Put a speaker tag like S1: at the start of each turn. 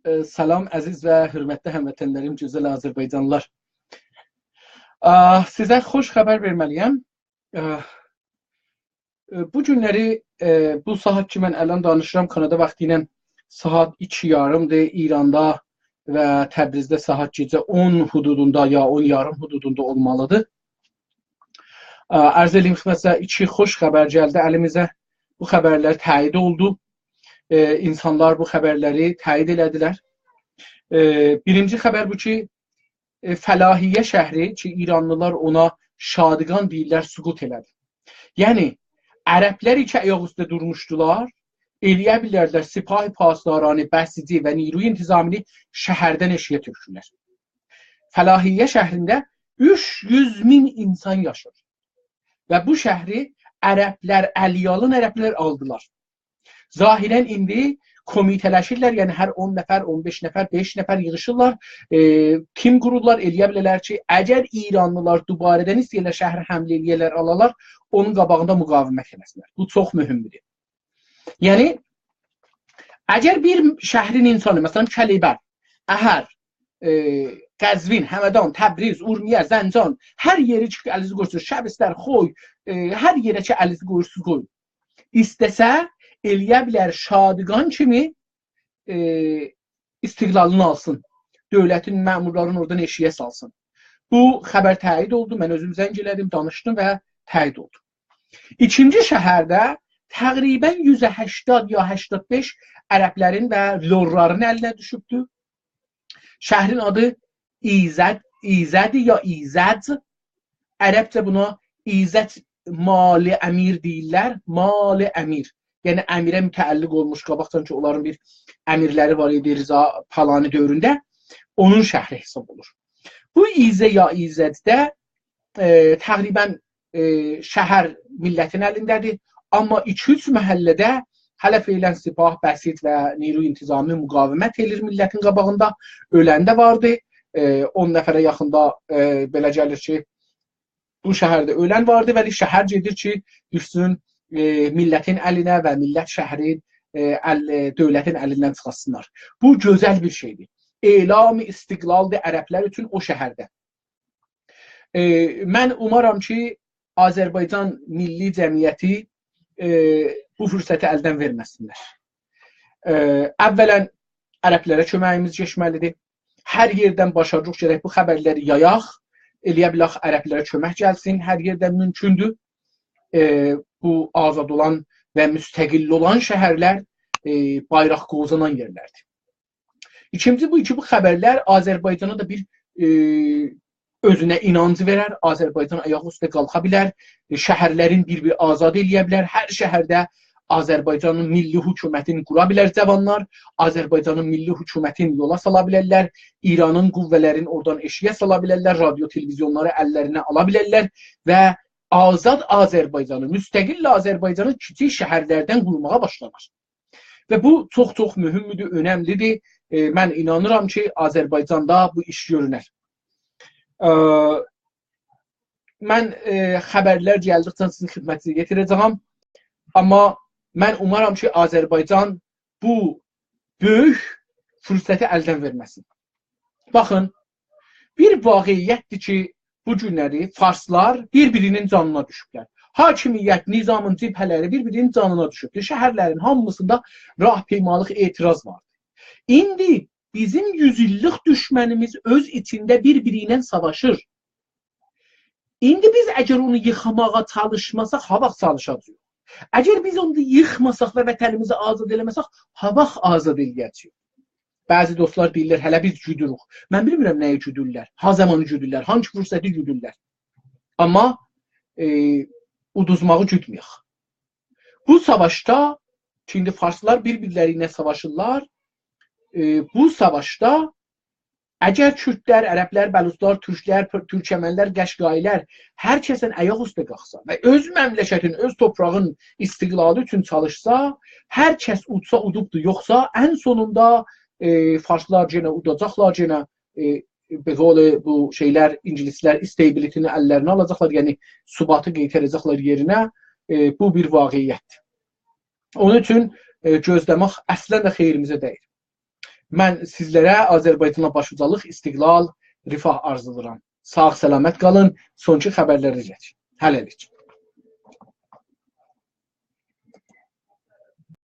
S1: Salam əziz və hörmətli həmvətənlərim, gözəl Azərbaycanlılar. Sizə xoş xəbər verməliyəm. Bu günləri, bu saat ki mən ələn danışıram, Kanada vaxtı ilə saat 2:30-dır. İranda və Təbrizdə saat gecə 10 hududunda ya 10:30 hududunda olmalıdır. Ərz edeyim xidmətinizə, iki xoş xəbər gəldi əlimizə. Bu xəbərlər təyid oldu. İnsanlar bu xəbərləri təyid elədilər. Birinci xəbər bu ki, Fəlahiyyə şəhri ki, İranlılar ona Şadiqan deyirlər, süqut elədi. Yəni, ərəblər iki ayaq üstə durmuşdular, eləyə bilərlər Sipahi Pasdaranı, Bəsici və Niruy İntizamini şəhərdən eşiyə tökürlər. Fəlahiyyə şəhrində 300.000 insan yaşır. Və bu şəhri ərəblər, əliyalın ərəblər aldılar. Zahirən indi komitələşirlər, yəni hər 10 nəfər, 15 nəfər, 5 nəfər yığışırlar, tim qururlar, eləyə bilərlər ki, əgər İranlılar dubarədən istəyirlər, şəhri həmlə eləyərlər, alalar, onun qabağında müqavimət eləsinlər. Bu çox mühümdür. Yəni, əgər bir şəhrin insanı, məsələn, Kəlibər, Əhər, Qəzvin, Həmədan, Təbriz, Urmiyə, Zəncan, hər yeri ki, əlizi qoyursunuz, Şəbistər, Xoy, hər yerə ki, əlizi qoyursunuz, qoyun. İstəsə, eləyə bilər Şadiqan kimi istiqlalını alsın. Dövlətin məmurlarını oradan eşiyə salsın. Bu xəbər təyid oldu. Mən özüm zəng elədim, danışdım və təyid oldu. İkinci şəhərdə təqribən 180 ya 85 ərəblərin və lorların əlinə düşübdür. Şəhrin adı İzədi ya İzəd. Ərəbcə buna İzət Mali Əmir deyirlər. Mali Əmir. Yəni, əmirə mütəəlliq olmuş, qabaqdan ki, onların bir əmirləri var idi Rıza Palani dövründə, onun şəhri hesab olur. Bu İzə ya İzəddə təqribən şəhər millətin əlindədir, amma 2-3 məhəllədə hələ feylən Sipah, Bəsit və Niruy İntizami müqavimət edir millətin qabağında. Ölən də vardı, 10 nəfərə yaxında belə gəlir ki, bu şəhərdə ölən vardı və şəhər gedir ki, düşsün millətin əlinə və millət şəhrin dövlətin əlindən çıxasınlar. Bu gözəl bir şeydir. Elam-ı istiqlaldır ərəblər üçün o şəhərdə. Mən umaram ki, Azərbaycan Milli Cəmiyyəti bu fürsəti əldən verməsinlər. Əvvələn ərəblərə köməyimiz keçməlidir. Hər yerdən başarırıq gərək bu xəbərləri yayaq, eləyə bilək ərəblərə kömək gəlsin, hər yerdən mümkündür. Bu azad olan və müstəqil olan şəhərlər bayraq qozanan yerlərdir. İkinci bu ki, bu xəbərlər Azərbaycana da bir özünə inancı verər, Azərbaycan ayaq üstə qalxa bilər, şəhərlərin bir-bir azad eləyə bilər, hər şəhərdə Azərbaycanın milli hökumətini qura bilər cavanlar, Azərbaycanın milli hökumətini yola sala bilərlər, İranın qüvvələrini oradan eşiyə sala bilərlər, radio, televizyonları əllərinə ala bilərlər və azad Azərbaycanı, müstəqil Azərbaycanı kiçik şəhərlərdən qurmağa başlanır. Və bu çox-çox mühümdür, önəmlidir. Mən inanıram ki, Azərbaycanda bu iş görünər. Mən xəbərlər gəldikcə sizin xidmətinizə yetirəcəm. Amma mən umaram ki, Azərbaycan bu böyük fürsəti əldən verməsin. Baxın, bir vaqiyyətdir ki, bu günləri farslar bir-birinin canına düşüblər. Hakimiyyət, nizamın cibhələri bir-birinin canına düşüblər. Şəhərlərin hamısında rahpeymalıq etiraz vardır. İndi bizim 100 illik düşmənimiz öz içində bir-biri ilə savaşır. İndi biz əgər onu yıxamağa çalışmasaq, ha vaxt çalışacağıq. Əgər biz onu yıxmasaq və vətənimizi azad eləməsək, ha vaxt azad eləyəcəyik. Bəzi dostlar deyirlər, hələ biz güdürük. Mən bilmirəm nəyi güdürlər, ha zamanı güdürlər, hangi fürsəti güdürlər. Amma uduzmağı güdməyək. Bu savaşda, şimdi farslar bir-birləri ilə savaşırlar, bu savaşda əgər Kürdlər, Ərəblər, Bəluslar, Türklər, Türkəmənlər, Qəşqailər hər kəsən ayaq üstə qalxsa və öz məmləkətin, öz toprağın istiqlalı üçün çalışsa, hər kəs udsa udubdur, yoxsa ən sonunda farslar yenə udacaqlar, yenə bu şeylər, ingilislər stabilitini əllərinə alacaqlar, yəni subatı qeytərəcəklər yerinə. Bu bir vaqiyyətdir. Onun üçün gözləmək əslən də xeyrimizə deyil. Mən sizlərə Azərbaycana başucalıq, istiqlal, rifah arzuluram. Sağ, səlamət qalın. Sonki xəbərlərə keçək. Hələlik.